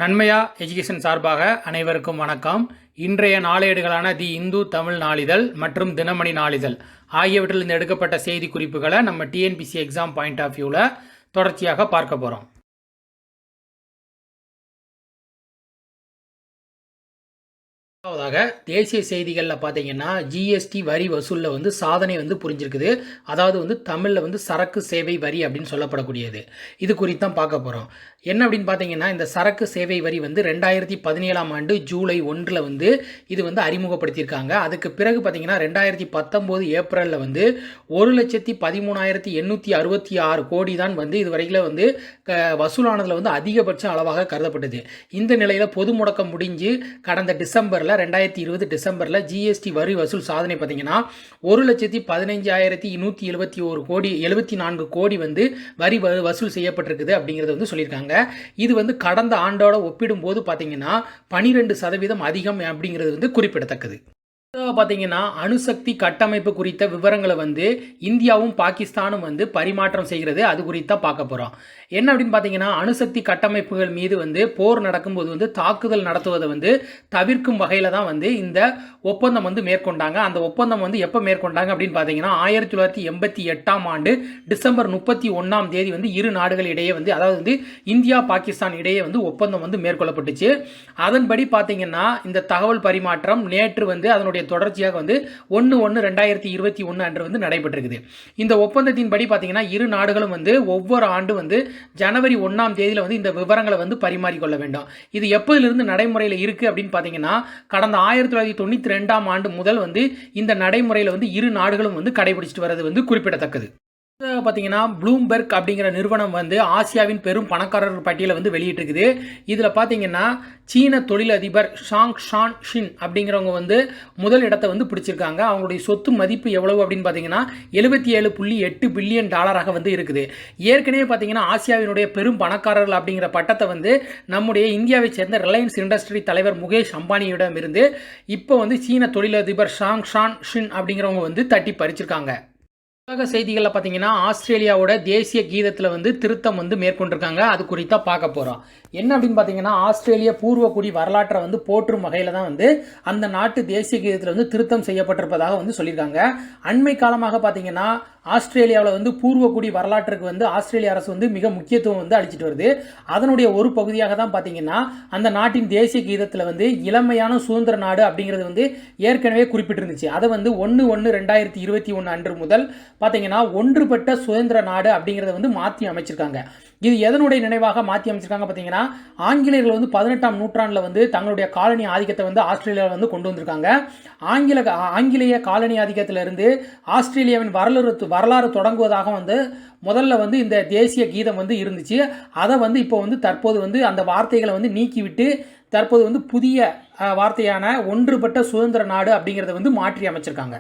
நன்மையா எஜுகேஷன் சார்பாக அனைவருக்கும் வணக்கம். இன்றைய நாளேடுகளான தி இந்து தமிழ் நாளிதழ் மற்றும் தினமணி நாளிதழ் ஆகியவற்றிலிருந்து எடுக்கப்பட்ட செய்தி குறிப்புகளை நம்ம டிஎன்பிசி எக்ஸாம் பாயிண்ட் ஆஃப் வியூவில் தொடர்ச்சியாக பார்க்க போகிறோம். தேசிய செய்திகளில் பார்த்தீங்கன்னா ஜிஎஸ்டி வரி வசூலில் சாதனை புரிஞ்சிருக்குது. அதாவது தமிழில் சரக்கு சேவை வரி அப்படின்னு சொல்லப்படக்கூடியது. இது குறித்து தான் பார்க்க போகிறோம். என்ன அப்படின்னு பார்த்தீங்கன்னா, இந்த சரக்கு சேவை வரி 2017ஆம் ஆண்டு ஜூலை 1 இது அறிமுகப்படுத்தியிருக்காங்க. அதுக்கு பிறகு பார்த்தீங்கன்னா 2019 ஏப்ரலில் 1,13,866 கோடி தான் இது வரையில் வசூலானதில் அதிகபட்ச அளவாக கருதப்பட்டது. இந்த நிலையில் பொது முடக்கம் முடிஞ்சு கடந்த டிசம்பரில் 2020 டிசம்பரில் ஜிஎஸ்டி வரி வசூல் சாதனை பார்த்தீங்கன்னா 1,15,171 கோடி 74 கோடி வரி வசூல் செய்யப்பட்டிருக்குது அப்படிங்கிறது சொல்லியிருக்காங்க. இது கடந்த ஆண்டோட ஒப்பிடும்போது பார்த்தீங்கன்னா 12% அதிகம் அப்படிங்கிறது குறிப்பிடத்தக்கது. பார்த்தீங்கன்னா அணுசக்தி கட்டமைப்பு குறித்த விவரங்களை இந்தியாவும் பாகிஸ்தானும் பரிமாற்றம் செய்கிறது. அது குறித்து பார்க்க போகிறோம். என்ன அப்படின்னு பார்த்தீங்கன்னா, அணுசக்தி கட்டமைப்புகள் மீது போர் நடக்கும்போது தாக்குதல் நடத்துவதை தவிர்க்கும் வகையில் தான் இந்த ஒப்பந்தம் மேற்கொண்டாங்க. அந்த ஒப்பந்தம் எப்போ மேற்கொண்டாங்க அப்படின்னு பார்த்தீங்கன்னா 1988ஆம் ஆண்டு டிசம்பர் 31ஆம் தேதி இரு நாடுகள் இடையே அதாவது இந்தியா பாகிஸ்தான் இடையே ஒப்பந்தம் மேற்கொள்ளப்பட்டுச்சு. அதன்படி பார்த்தீங்கன்னா இந்த தகவல் பரிமாற்றம் நேற்று அதனுடைய தொடர்ச்சியாக 1/1/2021 அன்று நடைபெற்றிருக்குது. இந்த ஒப்பந்தத்தின்படி பார்த்தீங்கன்னா இரு நாடுகளும் ஒவ்வொரு ஆண்டு ஜனவரி 1ஆம் தேதியில் இந்த விவரங்களை பரிமாறிக்கொள்ள வேண்டும். இது எப்போதிலிருந்து நடைமுறையில் இருக்கு அப்படின்னு பார்த்தீங்கன்னா, கடந்த 1992ஆம் ஆண்டு முதல் இந்த நடைமுறையில் இரு நாடுகளும் கடைபிடிச்சிட்டு வர்றது குறிப்பிடத்தக்கது. பார்த்தீங்கன்னா ப்ளூம்பெர்க் அப்படிங்கிற நிறுவனம் ஆசியாவின் பெரும் பணக்காரர்கள் பட்டியலை வெளியிட்டிருக்குது. இதில் பார்த்தீங்கன்னா சீன தொழிலதிபர் ஷாங் ஷான் ஷின் அப்படிங்கிறவங்க முதல் இடத்தை பிடிச்சிருக்காங்க. அவங்களுடைய சொத்து மதிப்பு எவ்வளவு அப்படின்னு பார்த்தீங்கன்னா $77.8 பில்லியன் இருக்குது. ஏற்கனவே பார்த்தீங்கன்னா ஆசியாவினுடைய பெரும் பணக்காரர்கள் அப்படிங்கிற பட்டத்தை நம்முடைய இந்தியாவை சேர்ந்த ரிலையன்ஸ் இண்டஸ்ட்ரி தலைவர் முகேஷ் அம்பானியிடம் இருந்து இப்போ சீன தொழிலதிபர் ஷாங் ஷான் ஷின் அப்படிங்கிறவங்க தட்டி பறிச்சிருக்காங்க. உலக செய்திகளில் பார்த்தீங்கன்னா ஆஸ்திரேலியாவோட தேசிய கீதத்தில் திருத்தம் மேற்கொண்டிருக்காங்க. அது குறித்தா பார்க்க போகிறோம். என்ன அப்படின்னு பார்த்தீங்கன்னா, ஆஸ்திரேலிய பூர்வக்குடி வரலாற்றை போற்றும் வகையில் தான் அந்த நாட்டு தேசிய கீதத்தில் திருத்தம் செய்யப்பட்டிருப்பதாக சொல்லியிருக்காங்க. அண்மை காலமாக பார்த்தீங்கன்னா ஆஸ்திரேலியாவில் பூர்வக்குடி வரலாற்றுக்கு ஆஸ்திரேலிய அரசு மிக முக்கியத்துவம் அளிச்சிட்டு வருது. அதனுடைய ஒரு பகுதியாக தான் பார்த்தீங்கன்னா அந்த நாட்டின் தேசிய கீதத்தில் இளமையான சுதந்திர நாடு அப்படிங்கிறது ஏற்கனவே குறிப்பிட்டிருந்துச்சு. அதை 1/1/2021 அன்று முதல் பார்த்தீங்கன்னா ஒன்றுபட்ட சுதந்திர நாடு அப்படிங்கிறத மாற்றி அமைச்சிருக்காங்க. இது எதனுடைய நினைவாக மாற்றி அமைச்சிருக்காங்க பார்த்தீங்கன்னா, ஆங்கிலேயர்கள் 18ஆம் நூற்றாண்டில் தங்களுடைய காலனி ஆதிக்கத்தை ஆஸ்திரேலியாவில் கொண்டு வந்திருக்காங்க. ஆங்கிலேய காலனி ஆதிக்கத்திலிருந்து ஆஸ்திரேலியாவின் வரலாறு தொடங்குவதாக முதல்ல இந்த தேசிய கீதம் இருந்துச்சு. அதை இப்போ தற்போது அந்த வார்த்தைகளை நீக்கிவிட்டு தற்போது புதிய வார்த்தையான ஒன்றுபட்ட சுதந்திர நாடு அப்படிங்கிறத மாற்றி அமைச்சிருக்காங்க.